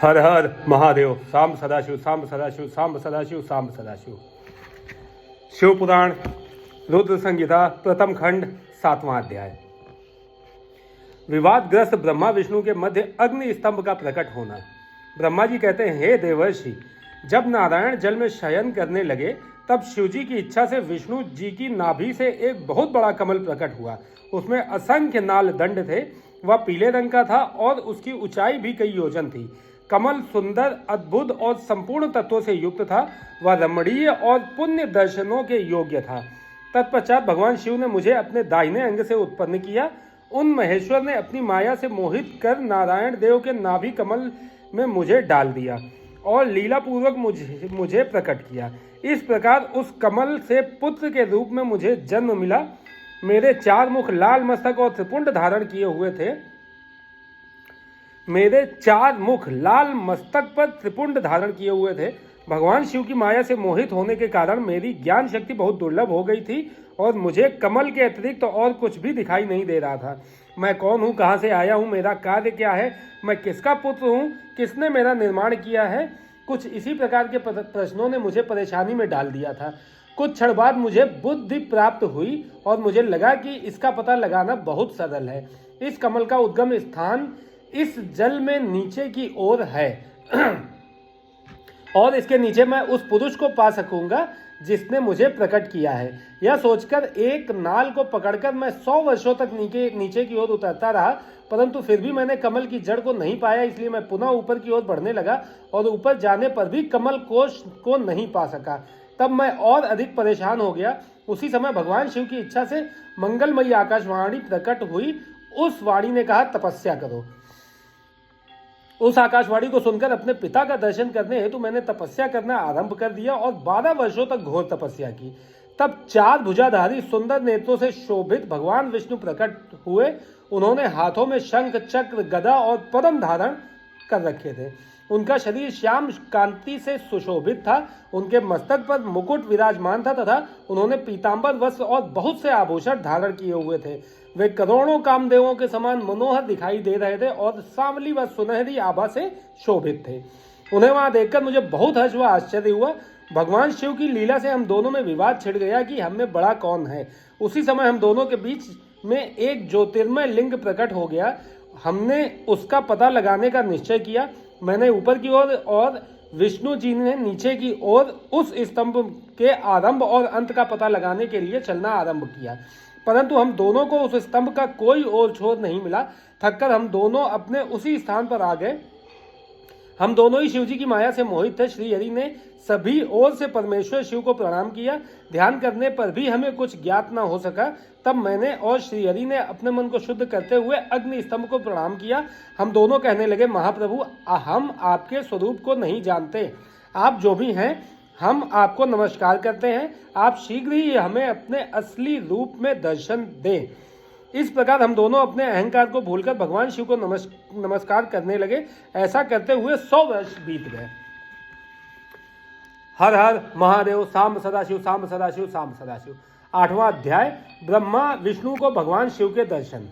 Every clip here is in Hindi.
हर हर महादेव। सांब सदाशिव, सांब सदाशिव, सांब सदाशिव, सांब सदाशिव। शिव पुराण रुद्र संहिता प्रथम खंड 7वां अध्याय। विवादग्रस्त ब्रह्मा विष्णु के मध्य अग्नि स्तंभ का प्रकट होना। ब्रह्मा जी कहते हैं, हे देवर्षि, जब नारायण जल में शयन करने लगे तब शिवजी की इच्छा से विष्णु जी की नाभि से एक बहुत बड़ा कमल प्रकट हुआ। उसमें असंख्य नाल दंड थे। वह पीले रंग का था और उसकी ऊंचाई भी कई योजन थी। कमल सुंदर, अद्भुत और संपूर्ण तत्वों से युक्त था। वह रमणीय और पुण्य दर्शनों के योग्य था। तत्पश्चात भगवान शिव ने मुझे अपने दाहिने अंग से उत्पन्न किया। उन महेश्वर ने अपनी माया से मोहित कर नारायण देव के नाभि कमल में मुझे डाल दिया और लीला पूर्वक मुझे प्रकट किया। इस प्रकार उस कमल से पुत्र के रूप में मुझे जन्म मिला। मेरे 4 मुख, लाल मस्तक और त्रिपुंड धारण किए हुए थे। मेरे 4 मुख लाल मस्तक पर त्रिपुंड धारण किए हुए थे। भगवान शिव की माया से मोहित होने के कारण मेरी ज्ञान शक्ति बहुत दुर्लभ हो गई थी और मुझे कमल के अतिरिक्त और कुछ भी दिखाई नहीं दे रहा था। मैं कौन हूँ, कहाँ से आया हूँ, मेरा कार्य क्या है, मैं किसका पुत्र हूँ, किसने मेरा निर्माण किया है, कुछ इसी प्रकार के प्रश्नों ने मुझे परेशानी में डाल दिया था। कुछ क्षण बाद मुझे बुद्धि प्राप्त हुई और मुझे लगा कि इसका पता लगाना बहुत सरल है। इस कमल का उद्गम स्थान इस जल में नीचे की ओर है और इसके नीचे मैं उस पुरुष को पा सकूंगा जिसने मुझे प्रकट किया है। यह सोचकर एक नाल को पकड़कर मैं 100 वर्षों तक नीचे की ओर उतरता रहा, परंतु फिर भी मैंने कमल की जड़ को नहीं पाया। इसलिए मैं पुनः ऊपर की ओर बढ़ने लगा और ऊपर जाने पर भी कमल कोश को नहीं पा सका। तब मैं और अधिक परेशान हो गया। उसी समय भगवान शिव की इच्छा से मंगलमयी आकाशवाणी प्रकट हुई। उस वाणी ने कहा, तपस्या करो। उस आकाशवाणी को सुनकर अपने पिता का दर्शन करने हेतु मैंने तपस्या करना आरंभ कर दिया और 12 वर्षों तक घोर तपस्या की। तब 4 भुजाधारी सुंदर नेत्रों से शोभित भगवान विष्णु प्रकट हुए। उन्होंने हाथों में शंख, चक्र, गदा और पद्म धारण कर रखे थे। उनका शरीर श्याम कांति से सुशोभित था। उनके मस्तक पर मुकुट विराजमान था तथा उन्होंने पीतांबर वस्त्र और बहुत से आभूषण धारण किए हुए थे। वे करोड़ों कामदेवों के समान मनोहर दिखाई दे रहे थे और सांवली व सुनहरी आभा से शोभित थे। उन्हें वहां देखकर मुझे बहुत हर्ष व आश्चर्य हुआ। भगवान शिव की लीला से हम दोनों में विवाद छिड़ गया कि हम में बड़ा कौन है। उसी समय हम दोनों के बीच में एक ज्योतिर्मय लिंग प्रकट हो गया। हमने उसका पता लगाने का निश्चय किया। मैंने ऊपर की ओर और विष्णु जी ने नीचे की ओर उस स्तंभ के आरंभ और अंत का पता लगाने के लिए चलना आरंभ किया, परंतु हम दोनों को उस स्तंभ का कोई और छोर नहीं मिला। थककर हम दोनों अपने उसी स्थान पर आ गए। हम दोनों ही शिवजी की माया से मोहित थे। श्री हरि ने सभी ओर से परमेश्वर शिव को प्रणाम किया। ध्यान करने पर भी हमें कुछ ज्ञात न हो सका। तब मैंने और श्री हरि ने अपने मन को शुद्ध करते हुए अग्नि स्तंभ को प्रणाम किया। हम दोनों कहने लगे, महाप्रभु, हम आपके स्वरूप को नहीं जानते। आप जो भी हैं, हम आपको नमस्कार करते हैं। आप शीघ्र ही हमें अपने असली रूप में दर्शन दें। इस प्रकार हम दोनों अपने अहंकार को भूलकर भगवान शिव को नमस्कार करने लगे। ऐसा करते हुए 100 वर्ष बीत गए। हर हर महादेव। सांब सदाशिव, सांब सदाशिव, सांब सदाशिव। 8वां अध्याय। ब्रह्मा विष्णु को भगवान शिव के दर्शन।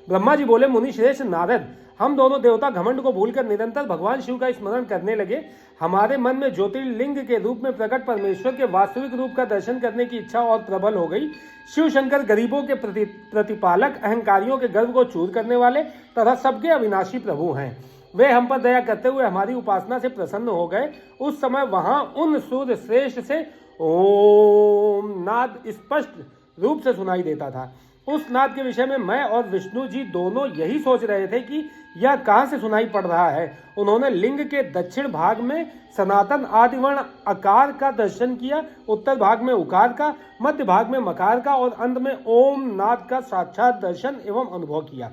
ब्रह्मा जी बोले, मुनि श्रेष्ठ नारद, हम दोनों देवता घमंड को भूलकर निरंतर भगवान शिव का स्मरण करने लगे। हमारे मन में ज्योतिर्लिंग के रूप में प्रकट परमेश्वर के वास्तविक रूप का दर्शन करने की इच्छा और प्रबल हो गई। शिव शंकर गरीबों के प्रतिपालक, अहंकारियों के गर्व को चूर करने वाले तथा सबके अविनाशी प्रभु हैं। वे हम पर दया करते हुए हमारी उपासना से प्रसन्न हो गए। उस समय वहां उन सूर्य श्रेष्ठ से ओम नाद स्पष्ट रूप से सुनाई देता था। उस नाद के विषय में मैं और विष्णु जी दोनों यही सोच रहे थे कि यह कहां से सुनाई पड़ रहा है। उन्होंने लिंग के दक्षिण भाग में सनातन आदिवर्ण अकार का दर्शन किया, उत्तर भाग में उकार का, मध्य भाग में मकार का और अंत में ओम नाद का साक्षात दर्शन एवं अनुभव किया।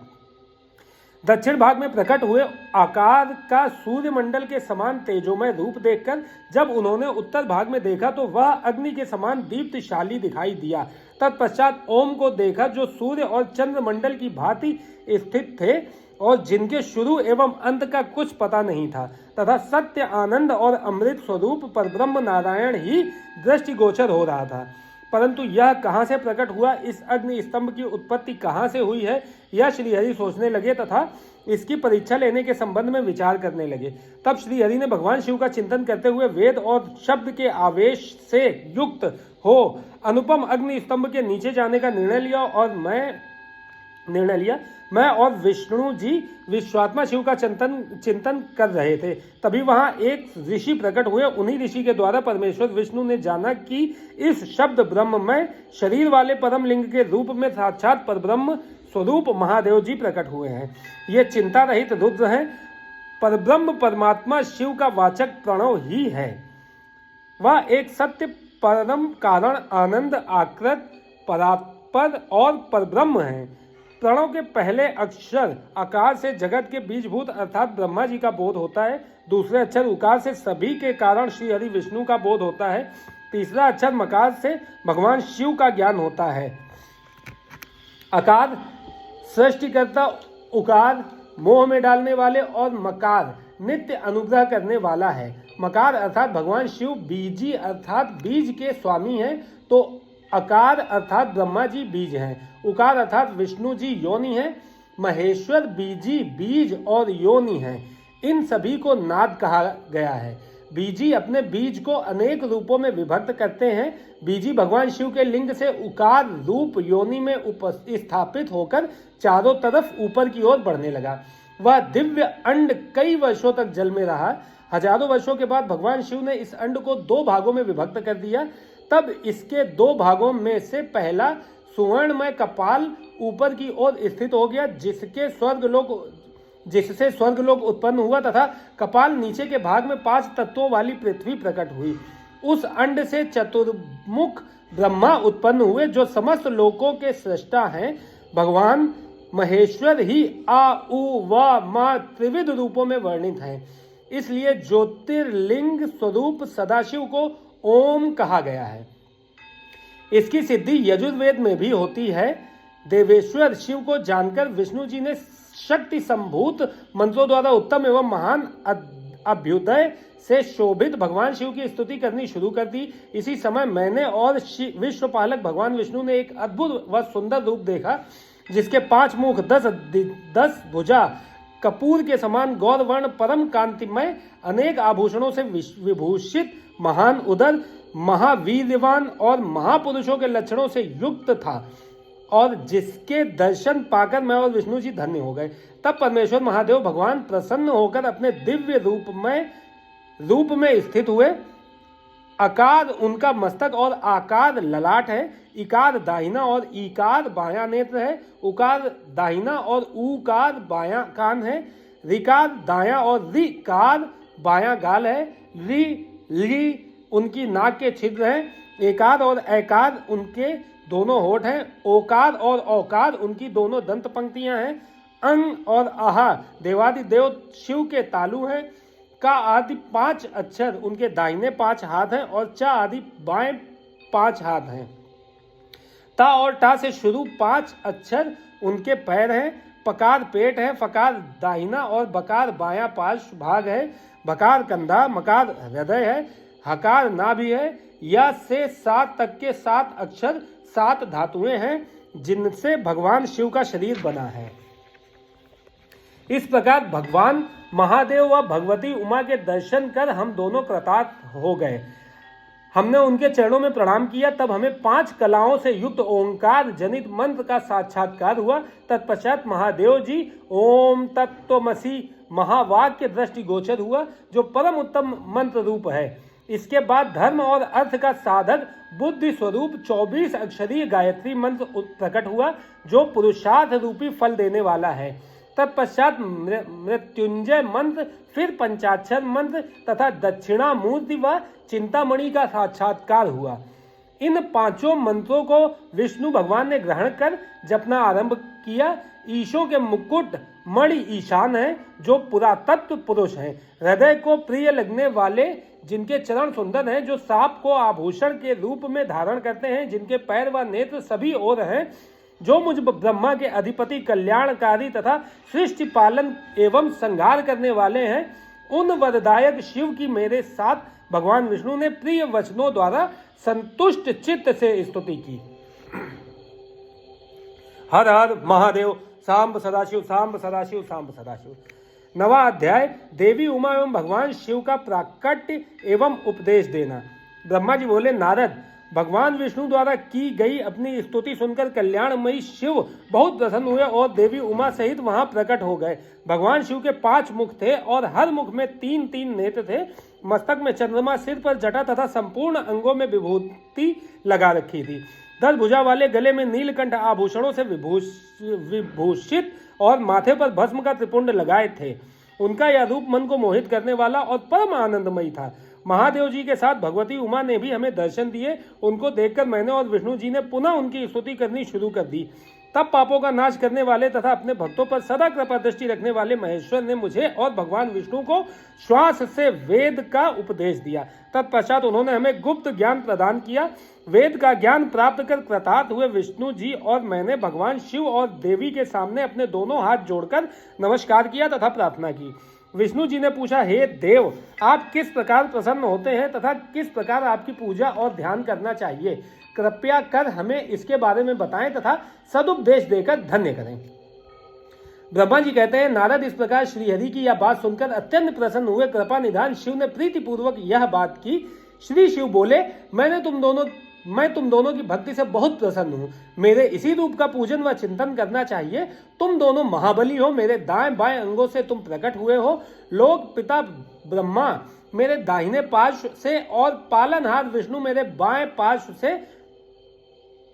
दक्षिण भाग में प्रकट हुए आकार का सूर्यमंडल के समान तेजोमय रूप देखकर जब उन्होंने उत्तर भाग में देखा तो वह अग्नि के समान दीप्तशाली दिखाई दिया। तत्पश्चात ओम को देखा जो सूर्य और चंद्रमंडल की भांति स्थित थे और जिनके शुरू एवं अंत का कुछ पता नहीं था, तथा सत्य, आनंद और अमृत स्वरूप परब्रह्म नारायण ही दृष्टिगोचर हो रहा था। परंतु यह कहाँ से प्रकट हुआ, इस अग्नि स्तंभ की उत्पत्ति कहाँ से हुई है, यह श्रीहरि सोचने लगे तथा इसकी परीक्षा लेने के संबंध में विचार करने लगे। तब श्रीहरि ने भगवान शिव का चिंतन करते हुए वेद और शब्द के आवेश से युक्त हो अनुपम अग्नि स्तंभ के नीचे जाने का निर्णय लिया। मैं और विष्णु जी विश्वात्मा शिव का चिंतन कर रहे थे। तभी वहां एक ऋषि प्रकट हुए। उन्हीं ऋषि के द्वारा परमेश्वर विष्णु ने जाना कि इस शब्द ब्रह्म में शरीर वाले परम लिंग के रूप में साक्षात परब्रह्म स्वरूप महादेव जी प्रकट हुए हैं। ये चिंता रहित रुद्र हैं। परब्रह्म परमात्मा शिव का वाचक प्रणव ही है। वह एक सत्य परम कारण आनंद आकृत परात्पर और परब्रह्म है। प्रणव के पहले अक्षर आकार से जगत के बीजभूत अर्थात ब्रह्मा जी का बोध होता है। दूसरे अक्षर उकार से सभी के कारण श्री हरि विष्णु का बोध होता है। तीसरा अक्षर मकार से भगवान शिव का ज्ञान होता है। अकार सृष्टिकर्ता, उकार मोह में डालने वाले और मकार नित्य अनुग्रह करने वाला है। मकार अर्थात भगवान शिव बीजी अर्थात बीज के स्वामी हैं, तो अकार अर्थात ब्रह्मा जी बीज हैं। उकार अर्थात विष्णु जी योनि हैं। महेश्वर बीजी बीज और योनि हैं। इन सभी को नाद कहा गया है। बीजी अपने बीज को अनेक रूपों में विभक्त करते हैं। बीजी भगवान शिव के लिंग से उकार रूप योनि में स्थापित होकर चारों तरफ ऊपर की ओर बढ़ने लगा। वह दिव्य अंड कई वर्षों तक जल में रहा। हजारों वर्षों के बाद भगवान शिव ने इस अंड को 2 भागों में विभक्त कर दिया। तब इसके 2 भागों में से पहला सुवर्णमय कपाल ऊपर की ओर स्थित हो गया, जिससे स्वर्गलोक उत्पन्न हुआ तथा कपाल नीचे के भाग में 5 तत्वों वाली पृथ्वी प्रकट हुई। उस अंड से चतुर्मुख ब्रह्मा उत्पन्न हुए, जो समस्त लोकों के सृष्टा हैं। भगवान महेश्वर ही आ उ व मा त्रिविध रूपों में वर्णित हैं। इसलिए ज्योतिर्लिंग स्वरूप सदाशिव को ओम कहा गया है। इसकी सिद्धि यजुर्वेद में भी होती है। देवेश्वर शिव को जानकर विष्णु जी ने शक्ति संभूत मंत्रों द्वारा उत्तम एवं महान अभ्युदय से शोभित भगवान शिव की स्तुति करनी शुरू कर दी। इसी समय मैंने और विश्वपालक भगवान विष्णु ने एक अद्भुत व सुंदर रूप देखा, जिसके 5 मुख 10 भुजा कपूर के समान गौरवर्ण परम कांतिमय अनेक आभूषणों से विभूषित महान उदर महावीरवान और महापुरुषों के लक्षणों से युक्त था, और जिसके दर्शन पाकर मैं और विष्णु जी धन्य हो गए। तब परमेश्वर महादेव भगवान प्रसन्न होकर अपने दिव्य रूप में स्थित हुए। अकार उनका मस्तक और आकार ललाट है। इकार दाहिना और ईकार बायां नेत्र है। उकार दाहिना और ऊकार बायां कान है। रिकार दायां और रिकार बायां गाल है। ली उनकी नाक के छिद्र हैं। एकार और ऐकार उनके दोनों होठ हैं। ओकार और औकार उनकी दोनों दंत पंक्तियां हैं। अंग और आहा देवादिदेव शिव के तालु हैं। का आदि 5 अक्षर उनके दाहिने 5 हाथ हैं और चा आदि बाएं 5 हाथ हैं। ता और टा से शुरू 5 अक्षर उनके पैर हैं। पकार पेट है। फकार दाहिना और बकार बायां पार्श्व भाग है। बकार कंधा, मकार हृदय है। हकार नाभि है। या से 7 तक के 7 अक्षर 7 धातुएं हैं, जिनसे भगवान शिव का शरीर बना है। इस प्रकार भगवान महादेव व भगवती उमा के दर्शन कर हम दोनों कृतार्थ हो गए। हमने उनके चरणों में प्रणाम किया। तब हमें 5 कलाओं से युक्त ओंकार जनित मंत्र का साक्षात्कार हुआ। तत्पश्चात महादेव जी ओम तत्त्वमसि महावाक्य दृष्टि गोचर हुआ, जो परम उत्तम मंत्र रूप है। इसके बाद धर्म और अर्थ का साधक बुद्धि स्वरूप 24 अक्षरीय गायत्री मंत्र प्रकट हुआ, जो पुरुषार्थ रूपी फल देने वाला है। तत्पश्चात मृत्युंजय मंत्र, फिर पंचाक्षर मंत्र तथा दक्षिणामूर्ति व चिंतामणि का साक्षात्कार हुआ। इन 5 मंत्रों को विष्णु भगवान ने ग्रहण कर जपना आरंभ किया। ईशों के मुकुट मणि ईशान है, जो पुरातत्व पुरुष हैं। हृदय को प्रिय लगने वाले, जिनके चरण सुंदर हैं, जो सांप को आभूषण के रूप में धारण करते हैं, जिनके पैर व नेत्र सभी ओर हैं, जो मुझ ब्रह्मा के अधिपति कल्याणकारी तथा सृष्टि पालन एवं संहार करने वाले हैं। उन वरदायक शिव की मेरे साथ भगवान विष्णु ने प्रिय वचनों द्वारा संतुष्ट चित्त से स्तुति की। हर हर महादेव। सांब सदाशिव, सांब सदाशिव, सांब सदाशिव। नवा अध्याय, देवी उमा एवं भगवान शिव का प्राकट्य एवं उपदेश देना। ब्रह्मा जी बोले, नारद, भगवान विष्णु द्वारा की गई अपनी स्तुति सुनकर कल्याणमयी शिव बहुत प्रसन्न हुए और देवी उमा सहित वहां प्रकट हो गए। भगवान शिव के 5 मुख थे और हर मुख में 3-3 नेत्र थे। मस्तक में चंद्रमा, सिर पर जटा तथा संपूर्ण अंगों में विभूति लगा रखी थी। 10 भुजा वाले गले में नीलकंठ आभूषणों से विभूषित और माथे पर भस्म का त्रिपुंड लगाए थे। उनका यह रूप मन को मोहित करने वाला और परम आनंदमयी था। महादेव जी के साथ भगवती उमा ने भी हमें दर्शन दिए। उनको देखकर मैंने और विष्णु जी ने पुनः उनकी स्तुति करनी शुरू कर दी। तब पापों का नाश करने वाले तथा अपने भक्तों पर सदा कृपा दृष्टि रखने वाले महेश्वर ने मुझे और भगवान विष्णु को श्वास से वेद का उपदेश दिया। तत्पश्चात उन्होंने हमें गुप्त ज्ञान प्रदान किया। वेद का ज्ञान प्राप्त कर कृतार्थ हुए विष्णु जी और मैंने भगवान शिव और देवी के सामने अपने दोनों हाथ जोड़कर नमस्कार किया तथा प्रार्थना की। विष्णु जी ने पूछा, हे देव, आप किस प्रकार प्रसन्न होते हैं तथा किस प्रकार आपकी पूजा और ध्यान करना चाहिए? कृपया कर हमें इसके बारे में बताएं तथा सदुपदेश देकर धन्य करें। ब्रह्मा जी कहते हैं, नारद, इस प्रकार श्रीहरि की यह बात सुनकर अत्यंत प्रसन्न हुए। कृपा निधान शिव ने प्रीतिपूर्वक यह बात की। श्री शिव बोले, मैं तुम दोनों की भक्ति से बहुत प्रसन्न हूँ। मेरे इसी रूप का पूजन व चिंतन करना चाहिए। तुम दोनों महाबली हो, मेरे दाएं बाएं अंगों से तुम प्रकट हुए हो। लोक पिता ब्रह्मा मेरे दाहिने पार्श्व से और पालनहार विष्णु मेरे बाएं पार्श्व से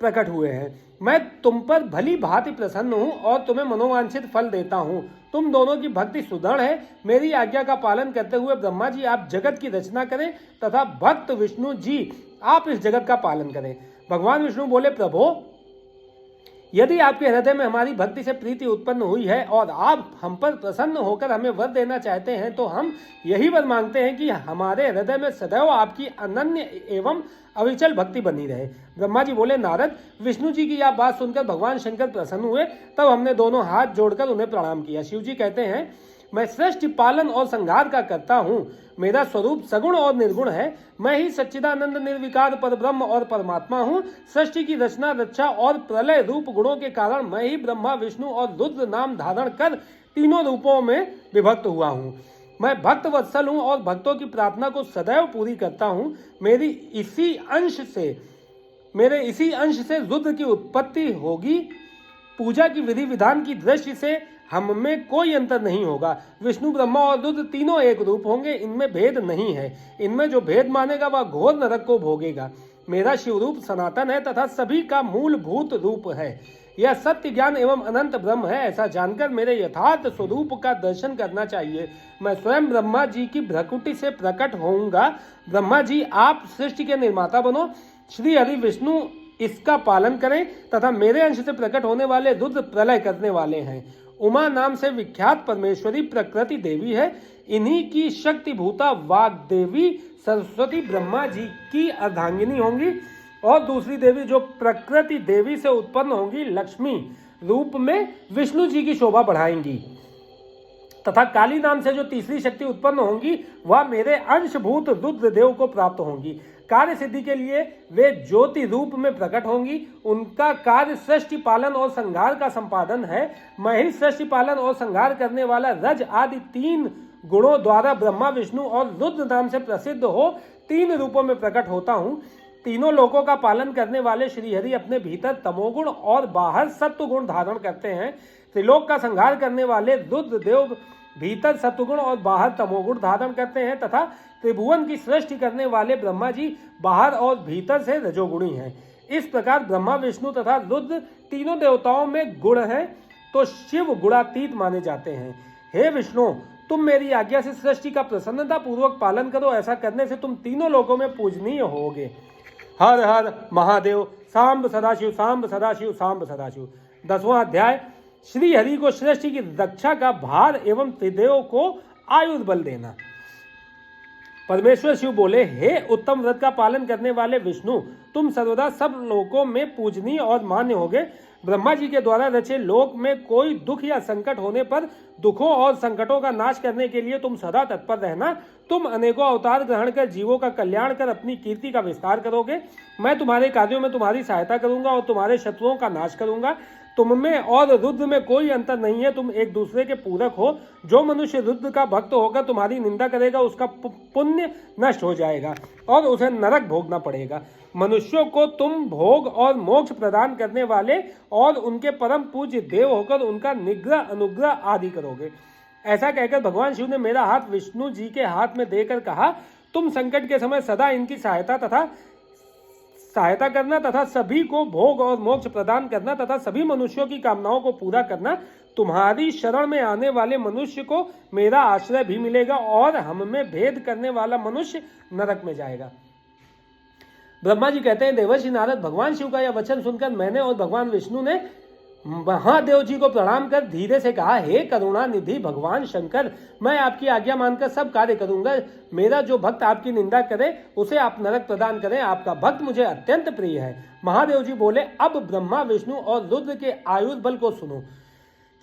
प्रकट हुए हैं। मैं तुम पर भली भांति प्रसन्न हूँ और तुम्हें मनोवांछित फल देता हूँ। तुम दोनों की भक्ति सुदृढ़ है। मेरी आज्ञा का पालन करते हुए ब्रह्मा जी आप जगत की रचना करें तथा भक्त विष्णु जी आप इस जगत का पालन करें। भगवान विष्णु बोले, प्रभो, यदि आपके हृदय में हमारी भक्ति से प्रीति उत्पन्न हुई है और आप हम पर प्रसन्न होकर हमें वर देना चाहते हैं तो हम यही वर मांगते हैं कि हमारे हृदय में सदैव आपकी अनन्य एवं अविचल भक्ति बनी रहे। ब्रह्मा जी बोले, नारद, विष्णु जी की यह बात सुनकर भगवान शंकर प्रसन्न हुए। तब हमने दोनों हाथ जोड़कर उन्हें प्रणाम किया। शिव जी कहते हैं, मैं सृष्टि पालन और संहार का करता हूँ। मेरा स्वरूप सगुण और निर्गुण है। मैं ही सच्चिदानंद निर्विकार परब्रह्म और परमात्मा हूँ। सृष्टि की रचना, रक्षा और प्रलय रूप गुणों के कारण मैं ही ब्रह्मा, विष्णु और रुद्र नाम धारण कर तीनों रूपों में विभक्त हुआ हूँ। मैं भक्त वत्सल हूँ और भक्तों की प्रार्थना को सदैव पूरी करता हूँ। मेरे इसी अंश से रुद्र की उत्पत्ति होगी। पूजा की विधि विधान की दृष्टि से हम में कोई अंतर नहीं होगा। विष्णु, ब्रह्मा और रुद्र तीनों एक रूप होंगे। इनमें भेद नहीं है। इनमें जो भेद मानेगा वह घोर नरक को भोगेगा। मेरा शिव रूप सनातन है तथा सभी का मूलभूत रूप है। यह सत्य ज्ञान एवं अनंत ब्रह्म है। ऐसा जानकर मेरे यथार्थ स्वरूप का दर्शन करना चाहिए। मैं स्वयं ब्रह्मा जी की भ्रकुटी से प्रकट होऊंगा। ब्रह्मा जी, आप सृष्टि के निर्माता बनो। श्री हरि विष्णु इसका पालन करें तथा मेरे अंश से प्रकट होने वाले रुद्र प्रलय करने वाले हैं। उमा नाम से विख्यात परमेश्वरी प्रकृति देवी है। इन्हीं की शक्ति भूता वाग देवी सरस्वती ब्रह्मा जी की अर्धांगिनी होंगी और दूसरी देवी जो प्रकृति देवी से उत्पन्न होंगी लक्ष्मी रूप में विष्णु जी की शोभा बढ़ाएंगी तथा काली नाम से जो तीसरी शक्ति उत्पन्न होंगी वह मेरे अंशभूत रुद्र देव को प्राप्त होंगी। कार्य सिद्धि के लिए वे ज्योति रूप में प्रकट होंगी। उनका कार्य सृष्टि पालन और संहार का संपादन है। मैं ही सृष्टि पालन और संहार करने वाला रज आदि 3 गुणों द्वारा ब्रह्मा, विष्णु और रुद्र नाम से प्रसिद्ध हो 3 रूपों में प्रकट होता हूँ। तीनों लोकों का पालन करने वाले श्रीहरि अपने भीतर तमोगुण और बाहर सत्वगुण धारण करते हैं। त्रिलोक का संहार करने वाले रुद्र देव भीतर सत्वगुण और बाहर तमोगुण धारण करते हैं तथा त्रिभुवन की सृष्टि करने वाले ब्रह्मा जी बाहर और भीतर से रजोगुणी हैं। इस प्रकार ब्रह्मा, विष्णु तथा रुद्र तीनों देवताओं में गुण है तो शिव गुणातीत माने जाते हैं। हे विष्णु, तुम मेरी आज्ञा से सृष्टि का प्रसन्नता पूर्वक पालन करो। ऐसा करने से तुम तीनों लोकों में पूजनीय होगे। हर हर महादेव। सांब सदाशिव, सांब सदाशिव, सांब सदाशिव। 10वां अध्याय, श्री हरि को सृष्टि की रक्षा का भार एवं त्रिदेव को आयुर्बल बल देना। परमेश्वर शिव बोले, हे उत्तम व्रत का पालन करने वाले विष्णु, तुम सर्वदा सब लोकों में पूजनीय और मान्य होगे। ब्रह्मा जी के द्वारा रचे लोक में कोई दुख या संकट होने पर दुखों और संकटों का नाश करने के लिए तुम सदा तत्पर रहना। तुम अनेकों अवतार ग्रहण कर जीवों का कल्याण कर अपनी कीर्ति का विस्तार करोगे। मैं तुम्हारे कार्यों में तुम्हारी सहायता करूंगा और तुम्हारे शत्रुओं का नाश करूंगा। तुम में और रुद्र में कोई अंतर नहीं है, तुम एक दूसरे के पूरक हो। जो मनुष्य रुद्र का भक्त होकर तुम्हारी निंदा करेगा उसका पुण्य नष्ट हो जाएगा और उसे नरक भोगना पड़ेगा। मनुष्यों को तुम भोग और मोक्ष प्रदान करने वाले और उनके परम पूज्य देव होकर उनका निग्रह अनुग्रह आदि करोगे। ऐसा कहकर भगवान शिव ने मेरा हाथ विष्णु जी के हाथ में देकर कहा, तुम संकट के समय सदा इनकी सहायता करना तथा सभी को भोग और मोक्ष प्रदान करना तथा सभी मनुष्यों की कामनाओं को पूरा करना। तुम्हारी शरण में आने वाले मनुष्य को मेरा आश्रय भी मिलेगा और हम में भेद करने वाला मनुष्य नरक में जाएगा। ब्रह्मा जी कहते हैं, देवर्षि नारद, भगवान शिव का यह वचन सुनकर मैंने और भगवान विष्णु ने महादेव जी को प्रणाम कर धीरे से कहा, हे करुणा निधि भगवान शंकर, मैं आपकी आज्ञा मानकर सब कार्य करूंगा। मेरा जो भक्त आपकी निंदा करे उसे आप नरक प्रदान करें। आपका भक्त मुझे अत्यंत प्रिय है। महादेव जी बोले, अब ब्रह्मा विष्णु और रुद्र के आयुर्बल बल को सुनो।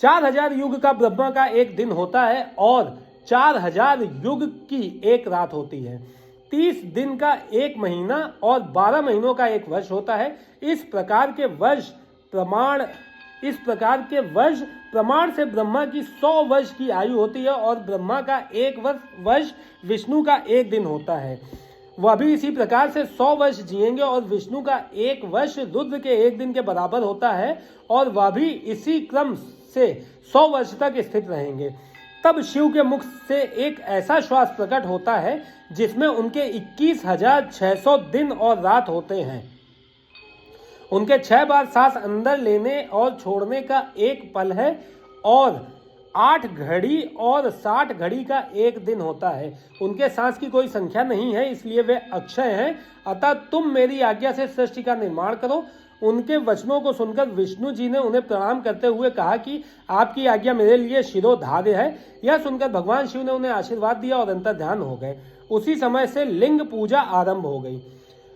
4000 युग का ब्रह्मा का एक दिन होता है और 4000 युग की एक रात होती है। 30 दिन का एक महीना और 12 महीनों का एक वर्ष होता है। इस प्रकार के वर्ष प्रमाण से ब्रह्मा की 100 वर्ष की आयु होती है और ब्रह्मा का एक वर्ष विष्णु का एक दिन होता है। वह भी इसी प्रकार से 100 वर्ष जिएंगे और विष्णु का एक वर्ष रुद्र के एक दिन के बराबर होता है और वह भी इसी क्रम से 100 वर्ष तक स्थित रहेंगे। तब शिव के मुख से एक ऐसा श्वास प्रकट होता है जिसमें उनके 21,600 दिन और रात होते हैं। उनके 6 बार सांस अंदर लेने और छोड़ने का एक पल है और 8 घड़ी और 60 घड़ी का एक दिन होता है। उनके सांस की कोई संख्या नहीं है, इसलिए वे अक्षय हैं। अतः तुम मेरी आज्ञा से सृष्टि का निर्माण करो। उनके वचनों को सुनकर विष्णु जी ने उन्हें प्रणाम करते हुए कहा कि आपकी आज्ञा मेरे लिए शिरोधार्य है। यह सुनकर भगवान शिव ने उन्हें आशीर्वाद दिया और अंतर ध्यान हो गए। उसी समय से लिंग पूजा आरंभ हो गई।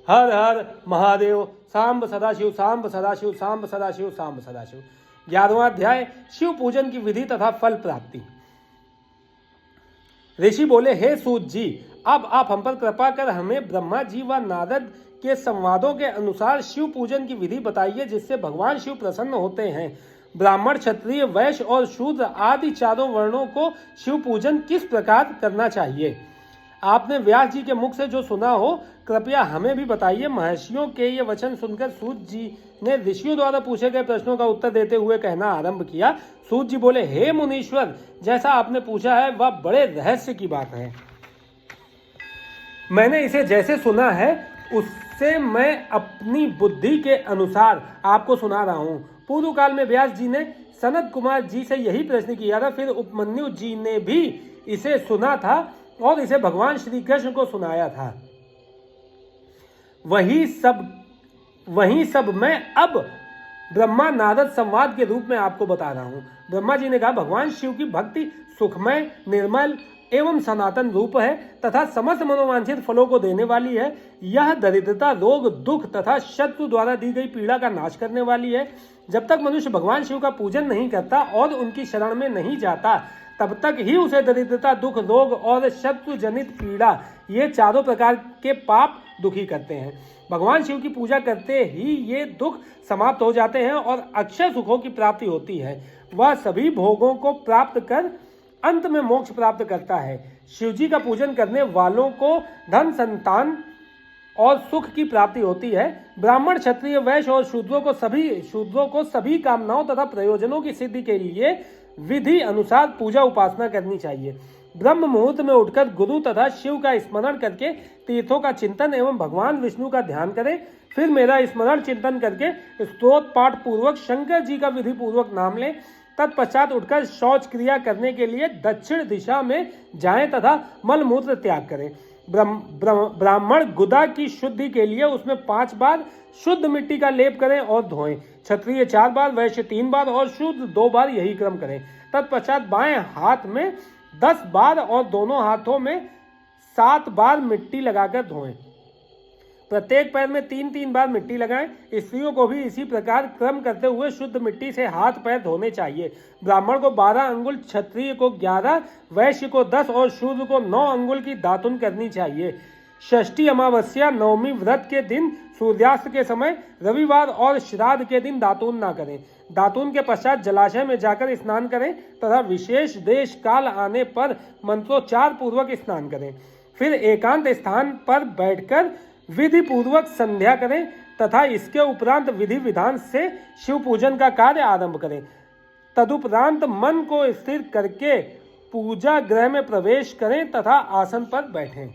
हर हर महादेव, सांब सदाशिव, सांब सदाशिव, सांब सदाशिव, सांब सदाशिव। 11वां अध्याय, शिव पूजन की विधि तथा फल प्राप्ति। ऋषि बोले, हे सूत जी, अब आप हम पर कृपा कर हमें ब्रह्मा जी व नारद के संवादों के अनुसार शिव पूजन की विधि बताइए जिससे भगवान शिव प्रसन्न होते हैं। ब्राह्मण, क्षत्रिय, वैश्य और शूद्र आदि चारों वर्णों को शिव पूजन किस प्रकार करना चाहिए? आपने व्यास जी के मुख से जो सुना हो कृपया हमें भी बताइए। महर्षियों के ये वचन सुनकर सूत जी ने ऋषियों द्वारा पूछे गए प्रश्नों का उत्तर देते हुए कहना आरंभ किया। सूत जी बोले, हे मुनीश्वर, जैसा आपने पूछा है वह बड़े रहस्य की बात है। मैंने इसे जैसे सुना है उससे मैं अपनी बुद्धि के अनुसार आपको सुना रहा हूँ। पूर्व काल में व्यास जी ने सनत कुमार जी से यही प्रश्न किया था। फिर उपमन्यु जी ने भी इसे सुना था और इसे भगवान श्री कृष्ण को सुनाया था। वही सब मैं अब ब्रह्मा नारद संवाद के रूप में आपको बता रहा हूं। ब्रह्मा जी ने कहा, भगवान शिव की भक्ति सुखमय, निर्मल एवं सनातन रूप है तथा समस्त मनोवांछित फलों को देने वाली है। यह दरिद्रता, रोग, दुख तथा शत्रु द्वारा दी गई पीड़ा का नाश करने वाली है। जब तक मनुष्य भगवान शिव का पूजन नहीं करता और उनकी शरण में नहीं जाता तब तक ही उसे दरिद्रता, दुख, रोग और शत्रु जनित पीड़ा, ये चारों प्रकार के पाप दुखी करते हैं। भगवान शिव की पूजा करते ही ये दुख समाप्त हो जाते हैं और अक्षय सुखों की प्राप्ति होती है। वह सभी भोगों को प्राप्त कर अंत में मोक्ष प्राप्त करता है। शिव जी का पूजन करने वालों को धन, संतान और सुख की प्राप्ति होती है। ब्राह्मण, क्षत्रिय, वैश्य और शूद्रों को सभी कामनाओं तथा प्रयोजनों की सिद्धि के लिए विधि अनुसार पूजा उपासना करनी चाहिए। ब्रह्म मुहूर्त में उठकर गुरु तथा शिव का स्मरण करके तीर्थों का चिंतन एवं भगवान विष्णु का ध्यान करें। फिर मेरा स्मरण चिंतन करके स्तोत्र पाठ पूर्वक शंकर जी का विधि पूर्वक नाम लें। तत्पश्चात उठकर शौच क्रिया करने के लिए दक्षिण दिशा में जाएं तथा मलमूत्र त्याग करें। ब्राह्मण गुदा की शुद्धि के लिए उसमें 5 बार शुद्ध मिट्टी का लेप करें और धोएं। क्षत्रिय 4 बार, वैश्य 3 बार और शूद्र 2 बार यही क्रम करें। तत्पश्चात बाएं हाथ में 10 बार और दोनों हाथों में 7 बार मिट्टी लगाकर धोएं। प्रत्येक पैर में 3-3 बार मिट्टी लगाएं। स्त्रियों को भी इसी प्रकार क्रम करते हुए शुद्ध मिट्टी से हाथ पैर धोने चाहिए। ब्राह्मण को 12 अंगुल, क्षत्रिय को 11, वैश्य को 10 और शूद्र को 9 अंगुल की दातुन करनी चाहिए। षष्ठी, अमावस्या, नवमी व्रत के दिन, सूर्यास्त के समय, रविवार और श्राद्ध के दिन दातुन ना करें। दातुन के पश्चात जलाशय में जाकर स्नान करें तथा विशेष देश काल आने पर मंत्रोच्चार पूर्वक स्नान करें। फिर एकांत स्थान पर बैठकर विधि पूर्वक संध्या करें तथा इसके उपरांत विधि विधान से शिव पूजन का कार्य आरंभ करें। तदुपरांत मन को स्थिर करके पूजा गृह में प्रवेश करें तथा आसन पर बैठें।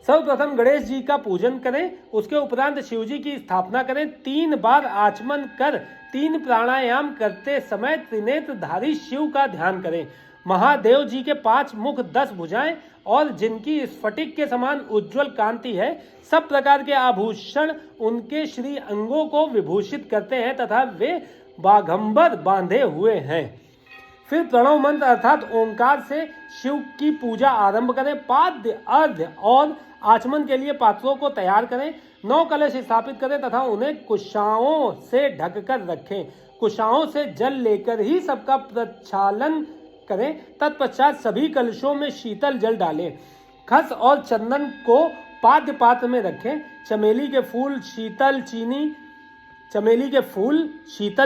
सर्वप्रथम गणेश जी का पूजन करें, उसके उपरांत शिव जी की स्थापना करें। 3 बार आचमन कर 3 प्राणायाम करते समय त्रिनेत्रधारी शिव का ध्यान करें। महादेव जी के 5 मुख, 10 भुजाएं और जिनकी स्फटिक के समान उज्जवल कांति है, सब प्रकार के आभूषण उनके श्री अंगों को विभूषित करते हैं तथा वे बाघंबर बांधे हुए हैं। फिर प्रणव मंत्र अर्थात ओंकार से शिव की पूजा आरंभ करें। पाद्य, अर्घ्य और आचमन के लिए पात्रों को तैयार करें। 9 कलश स्थापित करें तथा उन्हें कुशाओं से ढककर रखें। कुशाओं से जल लेकर ही सबका प्रक्षालन करें। तत्पश्चात सभी कलशों में शीतल जल डालें। खस और चंदन को पाद्य पात्र में रखें। चमेली के फूल, शीतल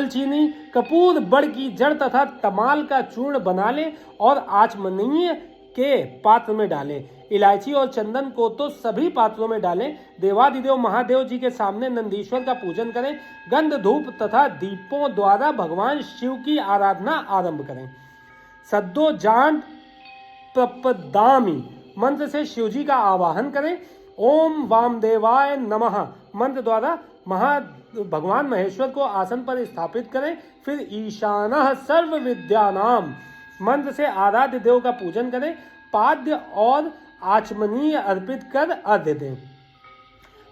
चीनी, कपूर, बड़ की जड़ तथा तमाल का चूर्ण बना लें और आचमनीय के पात्र में डालें। इलायची और चंदन को तो सभी पात्रों में डालें। देवादिदेव महादेव जी के सामने नंदीश्वर का पूजन करें। गंध, धूप तथा दीपों द्वारा भगवान शिव की आराधना आरंभ करें। सद्दो जांट प्रपदामि मंत्र से शिव जी का आवाहन करें। ओम वामदेवाय नमः मंत्र द्वारा भगवान महेश्वर को आसन पर स्थापित करें। फिर ईशानः सर्व विद्यानाम मंत्र से आराध्य देव का पूजन करें। पाद्य और आचमनीय अर्पित कर अर्घ्य दें।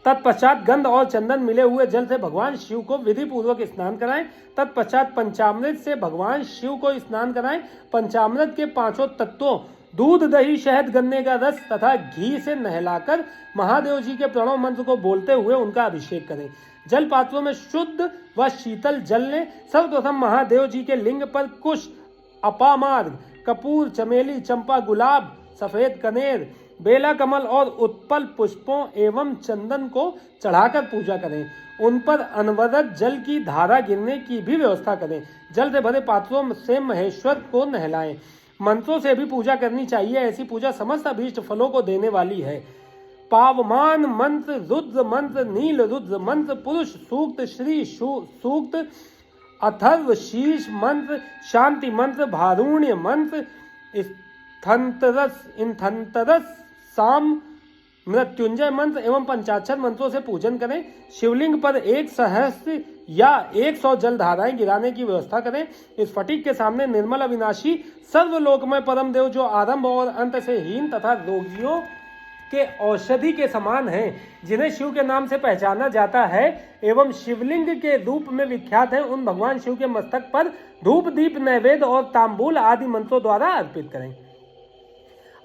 तत्पश्चात गंध और चंदन मिले हुए जल से भगवान शिव को विधि पूर्वक स्नान कराएं। तत्पश्चात पंचामृत से भगवान शिव को स्नान कराएं। पंचामृत के 5 तत्वों दूध, दही, शहद, गन्ने का रस तथा घी से नहलाकर महादेव जी के प्रणव मंत्र को बोलते हुए उनका अभिषेक करें। जल पात्रों में शुद्ध व शीतल जल लें। सर्वप्रथम महादेव जी के लिंग पर कुश, अपामार्ग, कपूर, चमेली, चंपा, गुलाब, सफेद कनेर, बेला कमल और उत्पल पुष्पों एवं चंदन को चढ़ाकर पूजा करें। उन पर अनवरत जल की धारा गिरने की भी व्यवस्था करें। जल से भरे पात्रों से महेश्वर को नहलाएं। मंत्रों से भी पूजा करनी चाहिए। ऐसी पूजा समस्त अभीष्ट फलों को देने वाली है। पावमान मंत्र, रुद्र मंत्र, नील रुद्र मंत्र, पुरुष सूक्त, श्री सूक्त, अथर्व शीर्ष मंत्र, शांति मंत्र, भारुण्य मंत्र, इंथंतरस, साम, मृत्युंजय मंत्र एवं पंचाक्षर मंत्रों से पूजन करें। शिवलिंग पर 1 सहस्त्र या 100 जल धाराएं गिराने की व्यवस्था करें। इस फटिक के सामने निर्मल, अविनाशी, सर्वलोकमय परम देव जो आरंभ और अंत से हीन तथा रोगियों के औषधि के समान हैं, जिन्हें शिव के नाम से पहचाना जाता है एवं शिवलिंग के रूप में विख्यात है, उन भगवान शिव के मस्तक पर धूप, दीप, नैवेद्य और तांबूल आदि मंत्रों द्वारा अर्पित करें।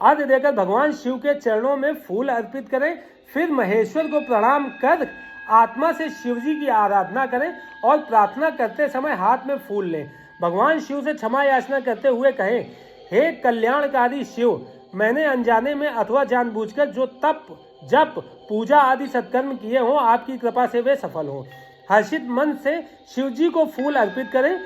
आदि देकर भगवान शिव के चरणों में फूल अर्पित करें। फिर महेश्वर को प्रणाम कर आत्मा से शिव जी की आराधना करें और प्रार्थना करते समय हाथ में फूल लें। भगवान शिव से क्षमा याचना करते हुए कहें, हे कल्याणकारी शिव, मैंने अनजाने में अथवा जानबूझकर जो तप, जप, पूजा आदि सत्कर्म किए हों, आपकी कृपा से वे सफल हों। हर्षित मन से शिव जी को फूल अर्पित करें।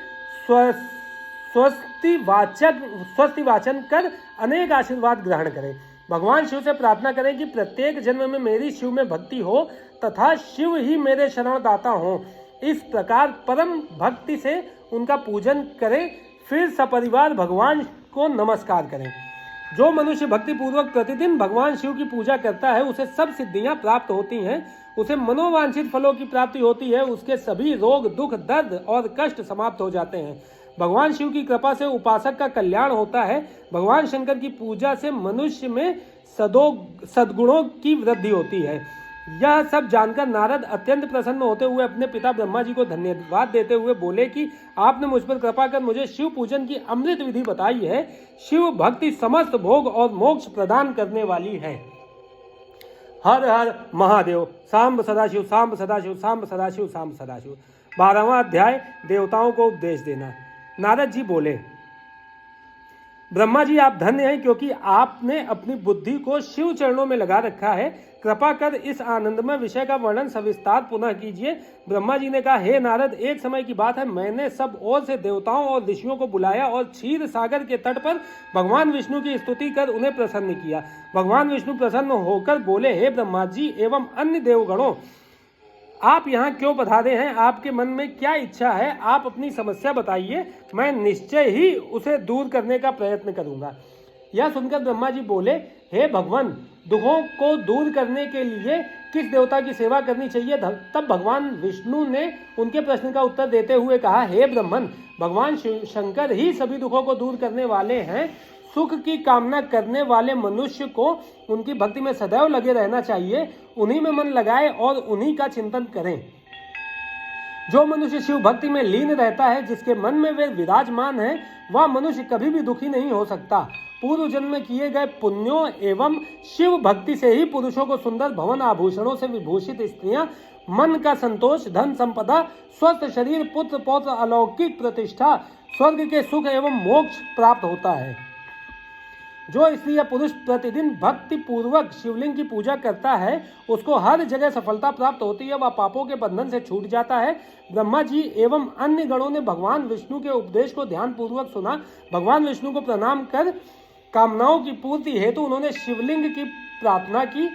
स्वस्ति वाचन कर अनेक आशीर्वाद ग्रहण करें। भगवान शिव से प्रार्थना करें कि प्रत्येक जन्म में मेरी शिव में भक्ति हो तथा शिव ही मेरे शरणदाता हो। इस प्रकार परम भक्ति से उनका पूजन करें। फिर सपरिवार भगवान को नमस्कार करें। जो मनुष्य भक्ति पूर्वक प्रतिदिन भगवान शिव की पूजा करता है, उसे सब सिद्धियां प्राप्त होती हैं, उसे मनोवांछित फलों की प्राप्ति होती है, उसके सभी रोग, दुख, दर्द और कष्ट समाप्त हो जाते हैं। भगवान शिव की कृपा से उपासक का कल्याण होता है। भगवान शंकर की पूजा से मनुष्य में सद्गुणों की वृद्धि होती है। यह सब जानकर नारद अत्यंत प्रसन्न होते हुए अपने पिता ब्रह्मा जी को धन्यवाद देते हुए बोले कि आपने मुझ पर कृपा कर मुझे शिव पूजन की अमृत विधि बताई है। शिव भक्ति समस्त भोग और मोक्ष प्रदान करने वाली है। हर हर महादेव। सांब सदाशिव, सांब सदाशिव, सांब सदाशिव, सांब सदाशिव। 12वां अध्याय, देवताओं को उपदेश देना। नारद जी बोले, ब्रह्मा जी आप धन्य हैं, क्योंकि आपने अपनी बुद्धि को शिव चरणों में लगा रखा है। कृपा कर इस आनंदमय विषय का वर्णन सविस्तार पुनः कीजिए। ब्रह्मा जी ने कहा, हे नारद, एक समय की बात है, मैंने सब ओर से देवताओं और ऋषियों को बुलाया और क्षीर सागर के तट पर भगवान विष्णु की स्तुति कर उन्हें प्रसन्न किया। भगवान विष्णु प्रसन्न होकर बोले, हे ब्रह्मा जी एवं अन्य देवगणों, आप यहाँ क्यों पधारे हैं? आपके मन में क्या इच्छा है? आप अपनी समस्या बताइए, मैं निश्चय ही उसे दूर करने का प्रयत्न करूंगा। यह सुनकर ब्रह्मा जी बोले, हे भगवान, दुखों को दूर करने के लिए किस देवता की सेवा करनी चाहिए? तब भगवान विष्णु ने उनके प्रश्न का उत्तर देते हुए कहा, हे ब्रह्मन, भगवान शंकर ही सभी दुखों को दूर करने वाले हैं। सुख की कामना करने वाले मनुष्य को उनकी भक्ति में सदैव लगे रहना चाहिए। उन्हीं में मन लगाए और उन्हीं का चिंतन करें। जो मनुष्य शिव भक्ति में लीन रहता है, जिसके मन में वे विराजमान है, वह मनुष्य कभी भी दुखी नहीं हो सकता। पूर्व जन्म में किए गए पुण्यों एवं शिव भक्ति से ही पुरुषों को सुंदर भवन आभूषणों से विभूषित स्त्रियां, मन का संतोष, धन संपदा, स्वस्थ शरीर, पुत्र पौत्र, अलौकिक प्रतिष्ठा, स्वर्ग के सुख एवं मोक्ष प्राप्त होता है। जो स्त्री या पुरुष प्रतिदिन भक्ति पूर्वक शिवलिंग की पूजा करता है, उसको हर जगह सफलता प्राप्त होती है, वह पापों के बंधन से छूट जाता है। ब्रह्मा जी एवं अन्य गणों ने भगवान विष्णु के उपदेश को ध्यान पूर्वक सुना। भगवान विष्णु को प्रणाम कर कामनाओं की पूर्ति हेतु उन्होंने शिवलिंग की प्रार्थना की।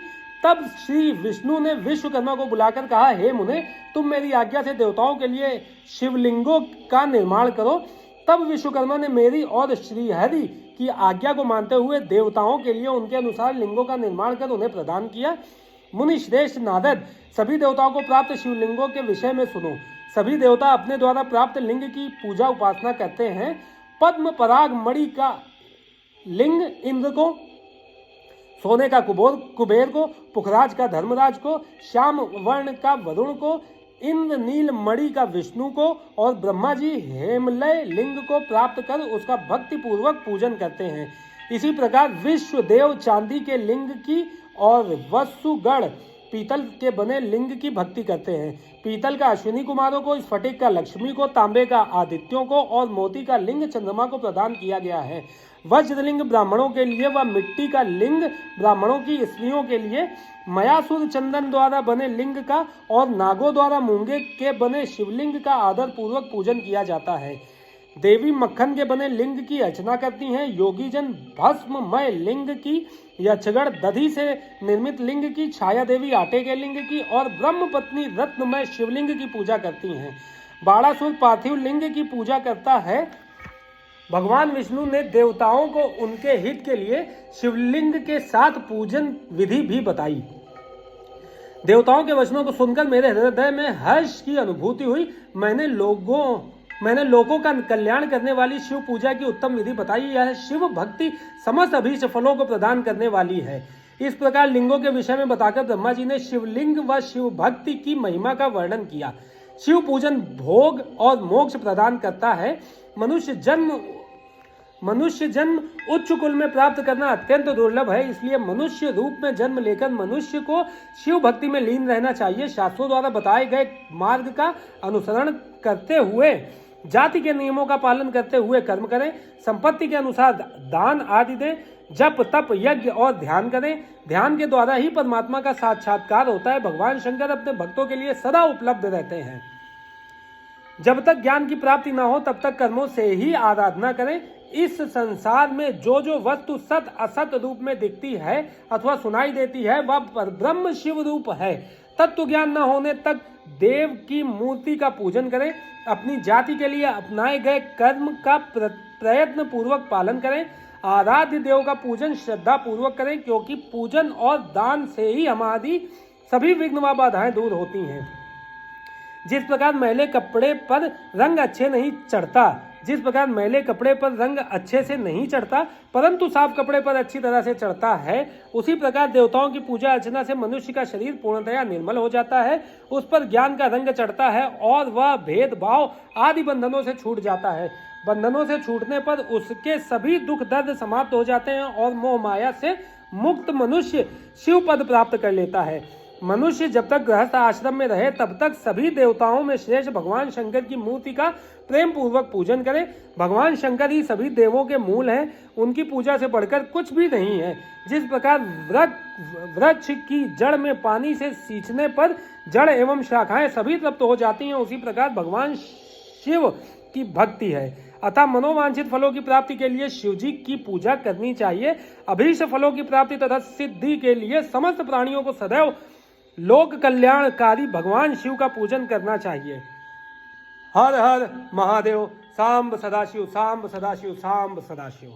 तब श्री विष्णु ने विश्वकर्मा को बुलाकर कहा, हे मुने, तुम मेरी आज्ञा से देवताओं के लिए शिवलिंगों का निर्माण करो। तब विश्वकर्मा ने मेरी और श्रीहरि की आज्ञा को मानते हुए देवताओं के लिए उनके अनुसार लिंगों का निर्माण कर उन्हें प्रदान किया। मुनि श्रेष्ठ नारद, सभी देवताओं को प्राप्त शिवलिंगों के विषय में सुनो। सभी देवता अपने द्वारा प्राप्त लिंग की पूजा उपासना करते हैं। पद्म पराग मणि का लिंग इंद्र को, सोने का कुबेर को, पुखराज का धर्मराज को, श्याम वर्ण का वरुण को, इंद्र नील मणि का विष्णु को और ब्रह्मा जी हेमलय लिंग को प्राप्त कर उसका भक्ति पूर्वक पूजन करते हैं। इसी प्रकार विश्व देव चांदी के लिंग की और वसुगढ़ पीतल के बने लिंग की भक्ति करते हैं। पीतल का अश्विनी कुमारों को, स्फटिक का लक्ष्मी को, तांबे का आदित्यों को और मोती का लिंग चंद्रमा को प्रदान किया गया है। वज्रलिंग ब्राह्मणों के लिए व मिट्टी का लिंग ब्राह्मणों की स्त्रियों के लिए, मयासुर चंदन द्वारा बने लिंग का और नागों द्वारा मूंगे के बने शिवलिंग का आदर पूर्वक पूजन किया जाता है। देवी मक्खन के बने लिंग की अर्चना करती हैं। योगी जन भस्ममय लिंग की, यक्षगण दधि से निर्मित लिंग की, छाया देवी आटे के लिंग की और ब्रह्म पत्नी रत्नमय शिवलिंग की पूजा करती हैं। बाड़ासुर पार्थिव लिंग की पूजा करता है। भगवान विष्णु ने देवताओं को उनके हित के लिए शिवलिंग के साथ पूजन विधि भी बताई। देवताओं के वचनों को सुनकर मेरे हृदय में हर्ष की अनुभूति हुई। मैंने लोगों का कल्याण करने वाली शिव पूजा की उत्तम विधि बताई। यह शिव भक्ति समस्त अभीष्ट फलों को प्रदान करने वाली है। इस प्रकार लिंगों के विषय में बताकर ब्रह्मा जी ने शिवलिंग व शिव भक्ति की महिमा का वर्णन किया। शिव पूजन भोग और मोक्ष प्रदान करता है। मनुष्य जन्म उच्च कुल में प्राप्त करना अत्यंत दुर्लभ है, इसलिए मनुष्य रूप में जन्म लेकर मनुष्य को शिव भक्ति में लीन रहना चाहिए। शास्त्रों द्वारा बताए गए मार्ग का अनुसरण करते हुए, जाति के नियमों का पालन करते हुए कर्म करें। संपत्ति के अनुसार दान आदि दें। जप तप यज्ञ और ध्यान करें। ध्यान के द्वारा ही परमात्मा का साक्षात्कार होता है। भगवान शंकर अपने भक्तों के लिए सदा उपलब्ध रहते हैं। जब तक ज्ञान की प्राप्ति न हो तब तक कर्मों से ही आराधना करें। इस संसार में जो वस्तु सत असत रूप में दिखती है अथवा सुनाई देती है, वह परब्रह्म शिव रूप है। तत्व ज्ञान न होने तक देव की मूर्ति का पूजन करें। अपनी जाति के लिए अपनाए गए कर्म का प्रयत्न पूर्वक पालन करें। आराध्य देव का पूजन श्रद्धा पूर्वक करें, क्योंकि पूजन और दान से ही हमारी सभी विघ्न व बाधाएं दूर होती हैं। जिस प्रकार मैले कपड़े पर रंग अच्छे से नहीं चढ़ता, परंतु साफ कपड़े पर अच्छी तरह से चढ़ता है, उसी प्रकार देवताओं की पूजा अर्चना से मनुष्य का शरीर पूर्णतया निर्मल हो जाता है। उस पर ज्ञान का रंग चढ़ता है और वह भेदभाव आदि बंधनों से छूट जाता है। बंधनों से छूटने पर उसके सभी दुख दर्द समाप्त हो जाते हैं और मोह माया से मुक्त मनुष्य शिव पद प्राप्त कर लेता है। मनुष्य जब तक गृहस्थ आश्रम में रहे तब तक सभी देवताओं में श्रेष्ठ भगवान शंकर की मूर्ति का प्रेम पूर्वक पूजन करे। भगवान शंकर ही सभी देवों के मूल हैं, उनकी पूजा से बढ़कर कुछ भी नहीं है। जिस प्रकार वृक्ष की जड़ में पानी से सींचने पर जड़ एवं शाखाएं सभी तृप्त हो जाती हैं, उसी प्रकार भगवान शिव की भक्ति है। अतः मनोवांछित फलों की प्राप्ति के लिए शिव जी की पूजा करनी चाहिए। अभीष्ट फलों की प्राप्ति तथा सिद्धि के लिए समस्त प्राणियों को सदैव लोक कल्याणकारी भगवान शिव का पूजन करना चाहिए। हर हर महादेव। सांब सदाशिव, सांब सदाशिव, सांब सदाशिव।